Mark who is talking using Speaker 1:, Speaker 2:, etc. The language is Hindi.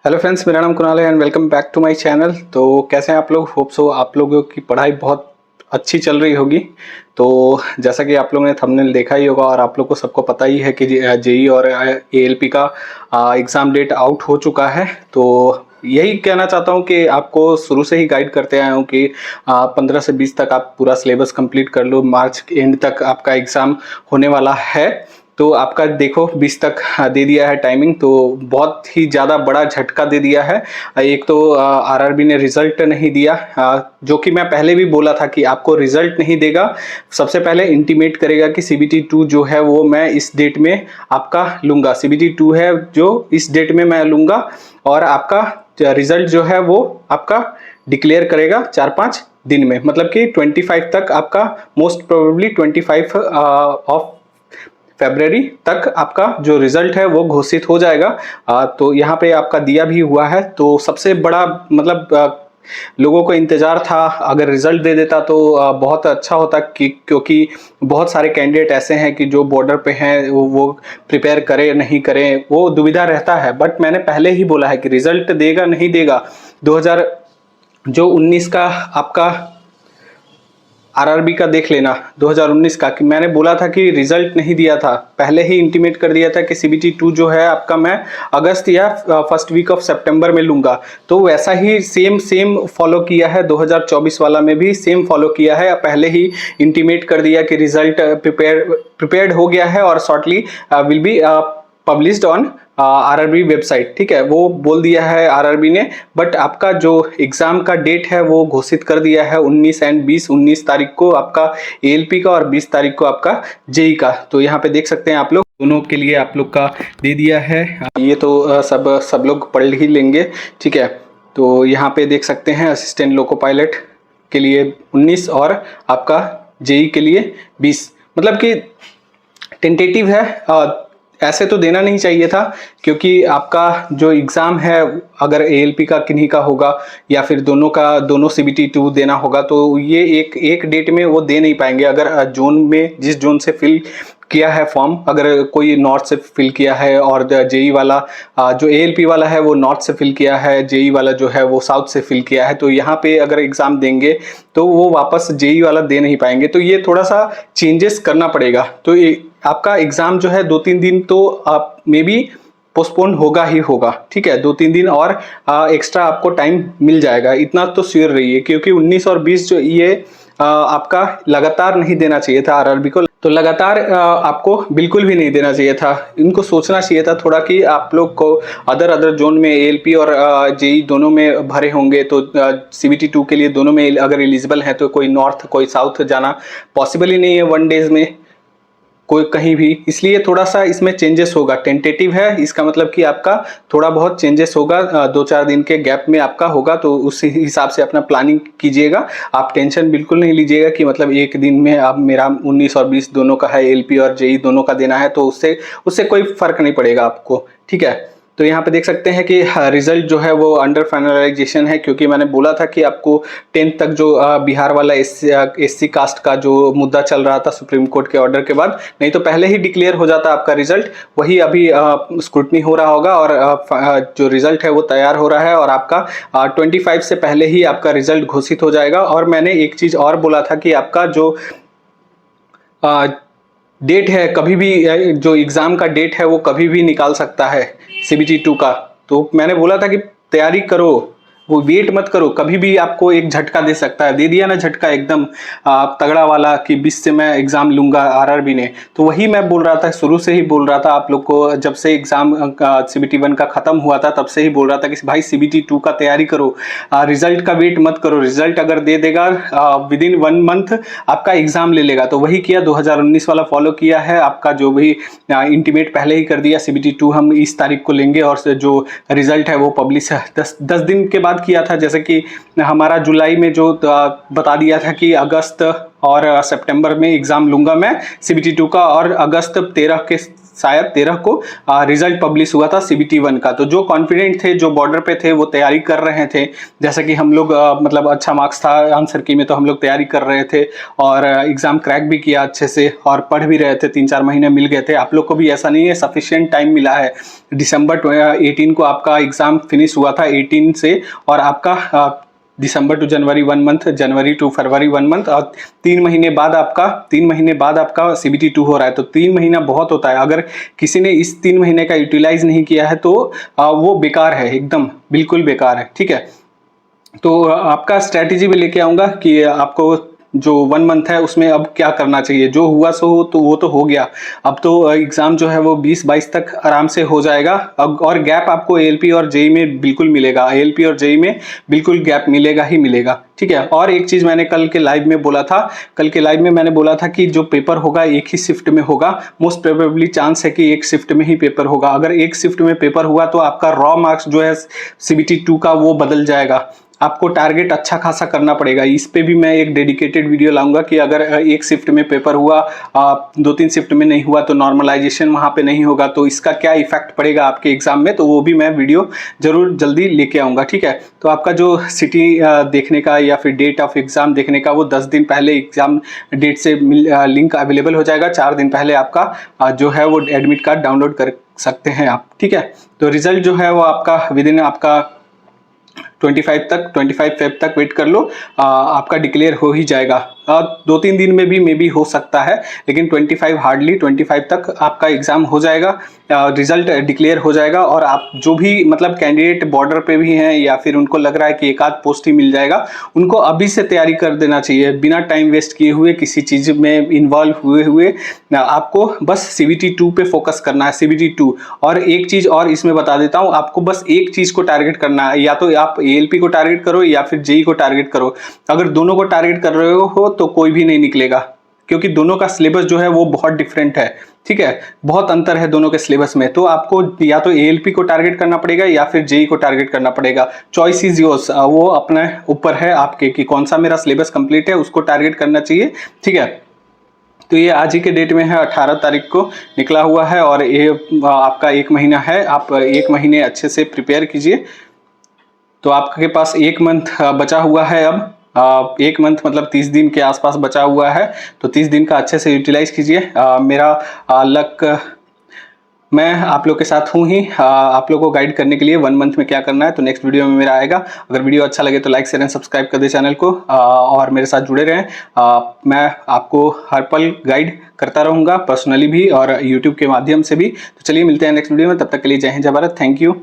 Speaker 1: हेलो फ्रेंड्स, मेरा नाम कुणाल है and welcome back to my channel. तो कैसे हैं आप लोग? होप सो आप लोगों की पढ़ाई बहुत अच्छी चल रही होगी। तो जैसा कि आप लोगों ने थंबनेल देखा ही होगा और आप लोग को सबको पता ही है कि जेई और एएलपी का एग्ज़ाम डेट आउट हो चुका है। तो यही कहना चाहता हूँ कि आपको शुरू से ही गाइड करते आया हूँ कि 15 से 20 तक आप पूरा सिलेबस कंप्लीट कर लो। मार्च के एंड तक आपका एग्ज़ाम होने वाला है। तो आपका देखो 20 तक दे दिया है टाइमिंग, तो बहुत ही ज़्यादा बड़ा झटका दे दिया है। एक तो आरआरबी ने रिजल्ट नहीं दिया, जो कि मैं पहले भी बोला था कि आपको रिजल्ट नहीं देगा, सबसे पहले इंटीमेट करेगा कि सीबीटी 2 जो है वो मैं इस डेट में आपका लूँगा। सीबीटी 2 है जो इस डेट में मैं लूँगा और आपका रिजल्ट जो है वो आपका डिक्लेयर करेगा 4-5 दिन में, मतलब कि 25 तक आपका मोस्ट प्रोबेबली 25 ऑफ फरवरी तक आपका जो रिजल्ट है वो घोषित हो जाएगा। तो यहाँ पे आपका दिया भी हुआ है। तो सबसे बड़ा मतलब लोगों को इंतजार था, अगर रिजल्ट दे देता तो बहुत अच्छा होता, क्योंकि बहुत सारे कैंडिडेट ऐसे हैं कि जो बॉर्डर पे हैं, वो प्रिपेयर करें नहीं करें वो दुविधा रहता है। बट मैंने पहले ही बोला है कि रिजल्ट देगा नहीं देगा 2019 का आपका आरआरबी का देख लेना 2019 का, कि मैंने बोला था कि रिजल्ट नहीं दिया था, पहले ही इंटीमेट कर दिया था कि सीबीटी 2 जो है आपका मैं अगस्त या फर्स्ट वीक ऑफ सितंबर में लूंगा। तो वैसा ही सेम फॉलो किया है 2024 वाला में भी सेम फॉलो किया है। पहले ही इंटीमेट कर दिया कि रिजल्ट प्रिपेयर्ड हो गया है और shortly will be published on RRB website. ठीक है, वो बोल दिया है आरआरबी ने। बट आपका जो एग्जाम का डेट है वो घोषित कर दिया है 19 एंड 19 तारीख को आपका एएलपी का और 20 तारीख को आपका जेई का। तो यहाँ पे देख सकते हैं आप लोग, दोनों के लिए आप लोग का दे दिया है। ये तो सब लोग पढ़ ही लेंगे। ठीक है, तो यहाँ पे देख सकते हैं असिस्टेंट लोको पायलट के लिए 19 और आपका जेई के लिए 20, मतलब कि टेंटेटिव है। ऐसे तो देना नहीं चाहिए था, क्योंकि आपका जो एग्ज़ाम है अगर एएलपी का किन्हीं का होगा या फिर दोनों सीबीटी 2 देना होगा, तो ये एक डेट में वो दे नहीं पाएंगे। अगर जोन में जिस जोन से फिल किया है फॉर्म, अगर कोई नॉर्थ से फिल किया है और जेई वाला जो एएलपी वाला है वो नॉर्थ से फिल किया है, जेई वाला जो है वो साउथ से फिल किया है, तो यहाँ पे अगर एग्ज़ाम देंगे तो वो वापस जेई वाला दे नहीं पाएंगे। तो ये थोड़ा सा चेंजेस करना पड़ेगा। तो आपका एग्ज़ाम जो है 2-3 दिन तो आप मे बी पोस्टपोन होगा ही होगा। ठीक है, 2-3 दिन और एक्स्ट्रा आपको टाइम मिल जाएगा, इतना तो श्योर रहिए। क्योंकि 19 और 20 जो ये आपका लगातार नहीं देना चाहिए था आरआरबी को, तो लगातार आपको बिल्कुल भी नहीं देना चाहिए था। इनको सोचना चाहिए था थोड़ा कि आप लोग को अदर जोन में एएलपी और जेई दोनों में भरे होंगे, तो सीबीटी 2 के लिए दोनों में अगर एलिजिबल है तो कोई नॉर्थ कोई साउथ जाना पॉसिबल ही नहीं है 1 डेज में कोई कहीं भी। इसलिए थोड़ा सा इसमें चेंजेस होगा, टेंटेटिव है, इसका मतलब कि आपका थोड़ा बहुत चेंजेस होगा, 2-4 दिन के गैप में आपका होगा। तो उस हिसाब से अपना प्लानिंग कीजिएगा। आप टेंशन बिल्कुल नहीं लीजिएगा कि मतलब एक दिन में अब मेरा 19 और 20 दोनों का है, एएलपी और जेई दोनों का देना है, तो उससे कोई फर्क नहीं पड़ेगा आपको। ठीक है, तो यहाँ पे देख सकते हैं कि रिजल्ट जो है वो अंडर फाइनलाइजेशन है, क्योंकि मैंने बोला था कि आपको 10th तक जो बिहार वाला एससी कास्ट का जो मुद्दा चल रहा था सुप्रीम कोर्ट के ऑर्डर के बाद, नहीं तो पहले ही डिक्लेयर हो जाता आपका रिजल्ट। वही अभी स्क्रूटनी हो रहा होगा और जो रिजल्ट है वो तैयार हो रहा है और आपका 25 से पहले ही आपका रिजल्ट घोषित हो जाएगा। और मैंने एक चीज़ और बोला था कि आपका जो डेट है, कभी भी जो एग्ज़ाम का डेट है वो कभी भी निकाल सकता है सीबीटी 2 का। तो मैंने बोला था कि तैयारी करो, वो वेट मत करो, कभी भी आपको एक झटका दे सकता है। दे दिया ना झटका एकदम तगड़ा वाला कि 20 से मैं एग्ज़ाम लूँगा आरआरबी ने। तो वही मैं बोल रहा था, शुरू से ही बोल रहा था आप लोग को, जब से एग्ज़ाम सीबीटी 1 का ख़त्म हुआ था तब से ही बोल रहा था कि भाई सीबीटी 2 का तैयारी करो, रिजल्ट का वेट मत करो। रिजल्ट अगर दे देगा विदिन 1 मंथ आपका एग्ज़ाम ले लेगा। तो वही किया, 2019 वाला फॉलो किया है। आपका जो भी इंटीमेट पहले ही कर दिया, सीबीटी 2 हम इस तारीख को लेंगे और जो रिजल्ट है वो पब्लिश 10 दिन के बाद किया था। जैसे कि हमारा जुलाई में जो बता दिया था कि अगस्त और सितंबर में एग्ज़ाम लूँगा मैं सीबीटी 2 का, और अगस्त 13 के शायद 13 को रिजल्ट पब्लिश हुआ था CBT 1 का। तो जो कॉन्फिडेंट थे, जो बॉर्डर पे थे, वो तैयारी कर रहे थे। जैसा कि हम लोग मतलब अच्छा मार्क्स था आंसर की में, तो हम लोग तैयारी कर रहे थे और एग्जाम क्रैक भी किया अच्छे से और पढ़ भी रहे थे। 3-4 महीने मिल गए थे। आप लोग को भी ऐसा नहीं है, सफिशिएंट टाइम मिला है। दिसंबर 18 को आपका एग्जाम फिनिश हुआ था 18 से, और आपका December to January 1 month, January to February 1 month, और 3 महीने बाद आपका CBT 2 हो रहा है। तो 3 महीना बहुत होता है। अगर किसी ने इस 3 महीने का यूटिलाइज नहीं किया है तो वो बेकार है, एकदम बिल्कुल बेकार है। ठीक है, तो आपका स्ट्रैटेजी में लेके आऊंगा कि आपको जो 1 मंथ है उसमें अब क्या करना चाहिए। जो हुआ सो तो वो तो हो गया। अब तो एग्जाम जो है वो 20-22 तक आराम से हो जाएगा। अब और गैप आपको ALP और JEE में बिल्कुल मिलेगा। ALP और JEE में बिल्कुल गैप मिलेगा ही मिलेगा। ठीक है, और एक चीज मैंने कल के लाइव में बोला था कि जो पेपर होगा एक ही शिफ्ट में होगा। मोस्ट प्रोबेबली चांस है कि एक शिफ्ट में ही पेपर होगा। अगर एक शिफ्ट में पेपर हुआ तो आपका रॉ मार्क्स जो है CBT 2 का वो बदल जाएगा। आपको टारगेट अच्छा खासा करना पड़ेगा। इस पे भी मैं एक डेडिकेटेड वीडियो लाऊंगा कि अगर एक शिफ्ट में पेपर हुआ, 2-3 शिफ्ट में नहीं हुआ तो नॉर्मलाइजेशन वहां पे नहीं होगा, तो इसका क्या इफेक्ट पड़ेगा आपके एग्जाम में, तो वो भी मैं वीडियो जरूर जल्दी लेके आऊंगा। ठीक है, तो आपका जो सिटी देखने का या फिर डेट ऑफ एग्जाम देखने का, वो 10 दिन पहले एग्जाम डेट से लिंक अवेलेबल हो जाएगा। 4 दिन पहले आपका जो है वो एडमिट कार्ड डाउनलोड कर सकते हैं आप। ठीक है, तो रिजल्ट जो है वो आपका विद इन आपका 25 फेब तक वेट कर लो, आपका डिक्लेयर हो ही जाएगा। 2-3 दिन में भी मे बी हो सकता है, लेकिन 25 तक आपका एग्जाम हो जाएगा, रिजल्ट डिक्लेयर हो जाएगा। और आप जो भी मतलब कैंडिडेट बॉर्डर पे भी हैं या फिर उनको लग रहा है कि एक आध पोस्ट ही मिल जाएगा, उनको अभी से तैयारी कर देना चाहिए, बिना टाइम वेस्ट किए हुए, किसी चीज में इन्वॉल्व हुए आपको बस CBT 2 पे फोकस करना है। CBT 2, और एक चीज और इसमें बता देता हूं, आपको बस एक चीज को टारगेट करना है। या तो आप ALP को टारगेट करो या फिर JEE को टारगेट करो। अगर दोनों को टारगेट कर रहे हो तो कोई भी नहीं निकलेगा, क्योंकि दोनों का सिलेबस जो है वो बहुत डिफरेंट है। ठीक है, बहुत अंतर है दोनों के सिलेबस में। तो आपको या तो ALP को टारगेट करना पड़ेगा या फिर JEE को टारगेट करना पड़ेगा। चॉइस इज योर्स, वो अपने ऊपर है आपके कि कौन सा मेरा सिलेबस कंप्लीट है, उसको टारगेट करना चाहिए। ठीक है, तो ये आज ही के डेट में है, 18 तारीख को निकला हुआ है, और ये आपका 1 महीना है। आप 1 महीने अच्छे से प्रिपेयर कीजिए। तो आपके पास 1 मंथ बचा हुआ है। अब 1 मंथ मतलब 30 दिन के आसपास बचा हुआ है, तो 30 दिन का अच्छे से यूटिलाइज कीजिए। मेरा लक मैं आप लोग के साथ हूँ ही, आप लोग को गाइड करने के लिए 1 मंथ में क्या करना है। तो नेक्स्ट वीडियो में मेरा आएगा। अगर वीडियो अच्छा लगे तो लाइक शेयर एंड सब्सक्राइब कर दे चैनल को, और मेरे साथ जुड़े रहें। मैं आपको हर पल गाइड करता रहूँगा, पर्सनली भी और यूट्यूब के माध्यम से भी। तो चलिए मिलते हैं नेक्स्ट वीडियो में, तब तक के लिए जय हिंद जय भारत, थैंक यू।